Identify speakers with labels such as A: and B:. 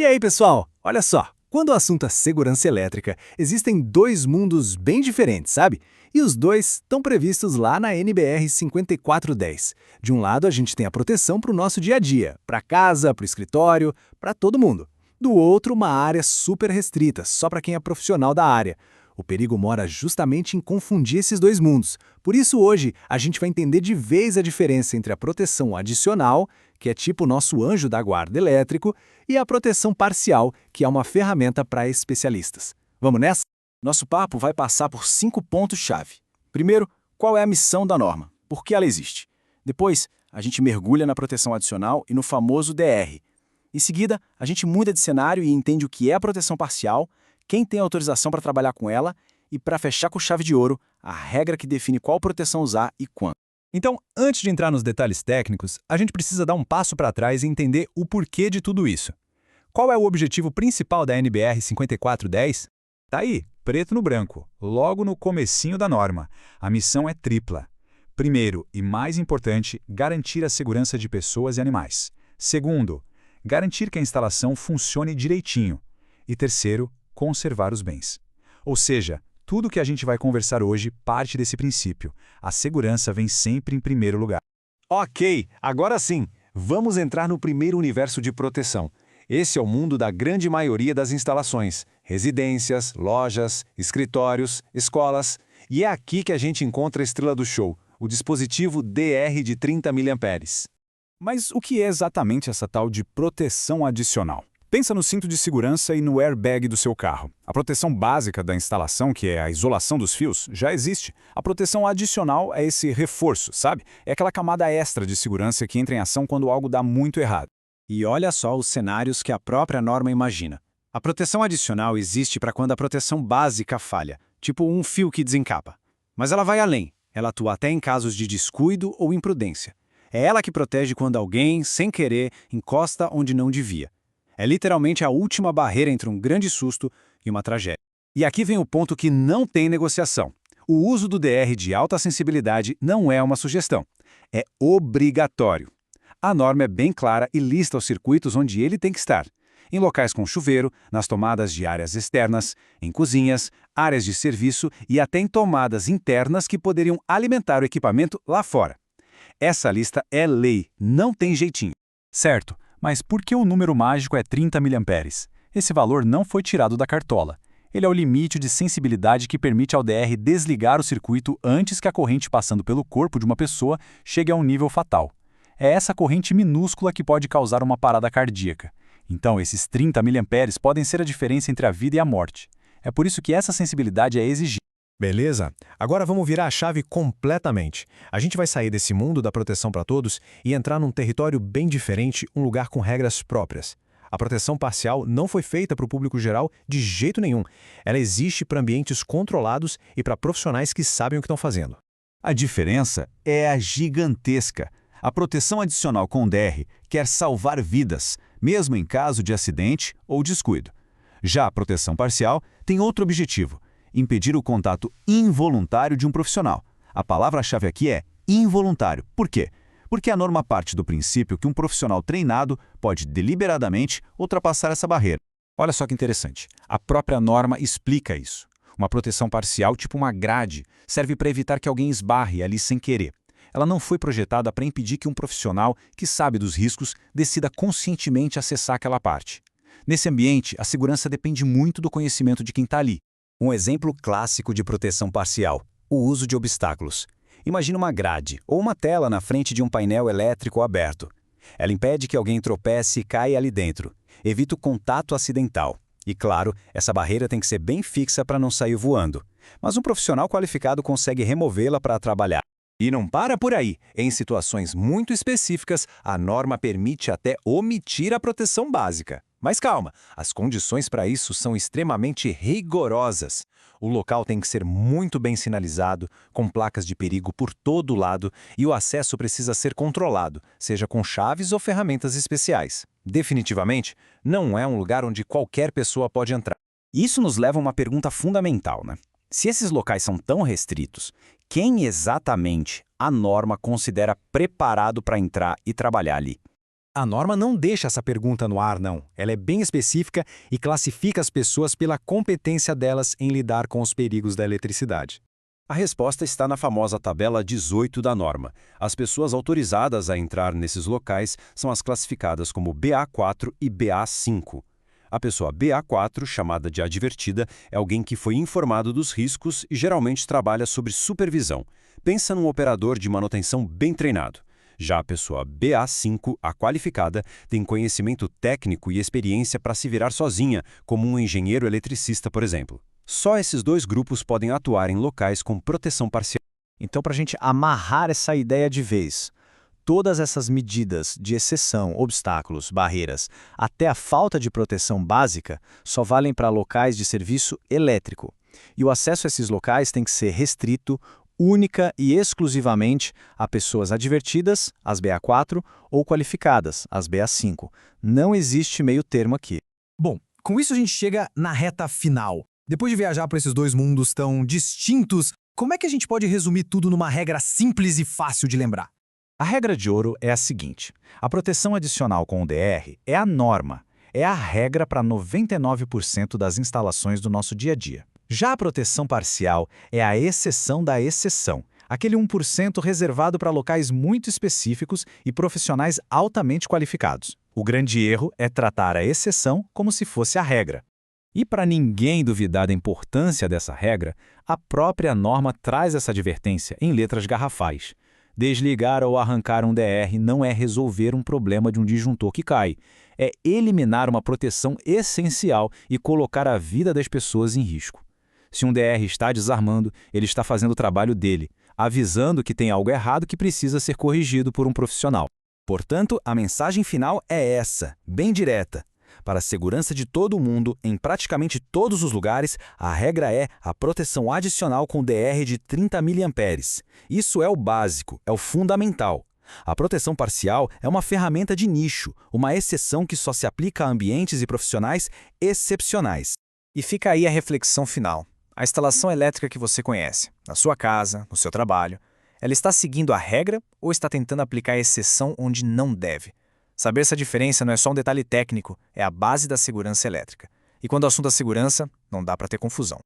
A: E aí, pessoal? Olha só, quando o assunto é segurança elétrica, existem dois mundos bem diferentes, sabe? E os dois estão previstos lá na NBR 5410. De um lado, a gente tem a proteção para o nosso dia a dia, para casa, para o escritório, para todo mundo. Do outro, uma área super restrita, só para quem é profissional da área. O perigo mora justamente em confundir esses dois mundos. Por isso, hoje, a gente vai entender de vez a diferença entre a proteção adicional, que é tipo o nosso anjo da guarda elétrico, e a proteção parcial, que é uma ferramenta para especialistas. Vamos nessa?
B: Nosso papo vai passar por 5 pontos-chave. Primeiro, qual é a missão da norma? Por que ela existe? Depois, a gente mergulha na proteção adicional e no famoso DR. Em seguida, a gente muda de cenário e entende o que é a proteção parcial, quem tem autorização para trabalhar com ela e, para fechar com chave de ouro, a regra que define qual proteção usar e quando.
A: Então, antes de entrar nos detalhes técnicos, a gente precisa dar um passo para trás e entender o porquê de tudo isso. Qual é o objetivo principal da NBR 5410? Tá aí, preto no branco, logo no comecinho da norma. A missão é tripla. Primeiro, e mais importante, garantir a segurança de pessoas e animais. Segundo, garantir que a instalação funcione direitinho. E terceiro, conservar os bens. Ou seja, tudo que a gente vai conversar hoje parte desse princípio. A segurança vem sempre em primeiro lugar.
C: Ok, agora sim, vamos entrar no primeiro universo de proteção. Esse é o mundo da grande maioria das instalações, residências, lojas, escritórios, escolas. E é aqui que a gente encontra a estrela do show, o dispositivo DR de 30 mA.
A: Mas o que é exatamente essa tal de proteção adicional? Pensa no cinto de segurança e no airbag do seu carro. A proteção básica da instalação, que é a isolação dos fios, já existe. A proteção adicional é esse reforço, sabe? É aquela camada extra de segurança que entra em ação quando algo dá muito errado.
B: E olha só os cenários que a própria norma imagina. A proteção adicional existe para quando a proteção básica falha, tipo um fio que desencapa. Mas ela vai além. Ela atua até em casos de descuido ou imprudência. É ela que protege quando alguém, sem querer, encosta onde não devia. É literalmente a última barreira entre um grande susto e uma tragédia. E aqui vem o ponto que não tem negociação. O uso do DR de alta sensibilidade não é uma sugestão. É obrigatório. A norma é bem clara e lista os circuitos onde ele tem que estar. Em locais com chuveiro, nas tomadas de áreas externas, em cozinhas, áreas de serviço e até em tomadas internas que poderiam alimentar o equipamento lá fora. Essa lista é lei, não tem jeitinho.
A: Certo, mas por que o número mágico é 30 mA? Esse valor não foi tirado da cartola. Ele é o limite de sensibilidade que permite ao DR desligar o circuito antes que a corrente passando pelo corpo de uma pessoa chegue a um nível fatal. É essa corrente minúscula que pode causar uma parada cardíaca. Então, esses 30 mA podem ser a diferença entre a vida e a morte. É por isso que essa sensibilidade é exigida.
D: Beleza? Agora vamos virar a chave completamente. A gente vai sair desse mundo da proteção para todos e entrar num território bem diferente, um lugar com regras próprias. A proteção parcial não foi feita para o público geral de jeito nenhum. Ela existe para ambientes controlados e para profissionais que sabem o que estão fazendo.
E: A diferença é a gigantesca. A proteção adicional com DR quer salvar vidas, mesmo em caso de acidente ou descuido. Já a proteção parcial tem outro objetivo: impedir o contato involuntário de um profissional. A palavra-chave aqui é involuntário. Por quê? Porque a norma parte do princípio que um profissional treinado pode deliberadamente ultrapassar essa barreira.
B: Olha só que interessante. A própria norma explica isso. Uma proteção parcial, tipo uma grade, serve para evitar que alguém esbarre ali sem querer. Ela não foi projetada para impedir que um profissional que sabe dos riscos decida conscientemente acessar aquela parte. Nesse ambiente, a segurança depende muito do conhecimento de quem está ali. Um exemplo clássico de proteção parcial: o uso de obstáculos. Imagina uma grade ou uma tela na frente de um painel elétrico aberto. Ela impede que alguém tropece e caia ali dentro. Evita o contato acidental. E claro, essa barreira tem que ser bem fixa para não sair voando. Mas um profissional qualificado consegue removê-la para trabalhar.
C: E não para por aí. Em situações muito específicas, a norma permite até omitir a proteção básica. Mas calma, as condições para isso são extremamente rigorosas. O local tem que ser muito bem sinalizado, com placas de perigo por todo lado, e o acesso precisa ser controlado, seja com chaves ou ferramentas especiais. Definitivamente, não é um lugar onde qualquer pessoa pode entrar.
B: Isso nos leva a uma pergunta fundamental, né? Se esses locais são tão restritos, quem exatamente a norma considera preparado para entrar e trabalhar ali? A norma não deixa essa pergunta no ar, não. Ela é bem específica e classifica as pessoas pela competência delas em lidar com os perigos da eletricidade.
C: A resposta está na famosa tabela 18 da norma. As pessoas autorizadas a entrar nesses locais são as classificadas como BA4 e BA5. A pessoa BA4, chamada de advertida, é alguém que foi informado dos riscos e geralmente trabalha sob supervisão. Pensa num operador de manutenção bem treinado. Já a pessoa BA5, a qualificada, tem conhecimento técnico e experiência para se virar sozinha, como um engenheiro eletricista, por exemplo. Só esses dois grupos podem atuar em locais com proteção parcial.
D: Então, para a gente amarrar essa ideia de vez, todas essas medidas de exceção, obstáculos, barreiras, até a falta de proteção básica, só valem para locais de serviço elétrico. E o acesso a esses locais tem que ser restrito, única e exclusivamente a pessoas advertidas, as BA4, ou qualificadas, as BA5. Não existe meio termo aqui.
F: Bom, com isso a gente chega na reta final. Depois de viajar por esses dois mundos tão distintos, como é que a gente pode resumir tudo numa regra simples e fácil de lembrar?
E: A regra de ouro é a seguinte: a proteção adicional com o DR é a norma, é a regra para 99% das instalações do nosso dia a dia. Já a proteção parcial é a exceção da exceção, aquele 1% reservado para locais muito específicos e profissionais altamente qualificados. O grande erro é tratar a exceção como se fosse a regra. E para ninguém duvidar da importância dessa regra, a própria norma traz essa advertência em letras garrafais. Desligar ou arrancar um DR não é resolver um problema de um disjuntor que cai. É eliminar uma proteção essencial e colocar a vida das pessoas em risco. Se um DR está desarmando, ele está fazendo o trabalho dele, avisando que tem algo errado que precisa ser corrigido por um profissional. Portanto, a mensagem final é essa, bem direta. Para a segurança de todo mundo, em praticamente todos os lugares, a regra é a proteção adicional com DR de 30 mA. Isso é o básico, é o fundamental. A proteção parcial é uma ferramenta de nicho, uma exceção que só se aplica a ambientes e profissionais excepcionais.
D: E fica aí a reflexão final. A instalação elétrica que você conhece, na sua casa, no seu trabalho, ela está seguindo a regra ou está tentando aplicar a exceção onde não deve? Saber essa diferença não é só um detalhe técnico, é a base da segurança elétrica. E quando o assunto é segurança, não dá para ter confusão.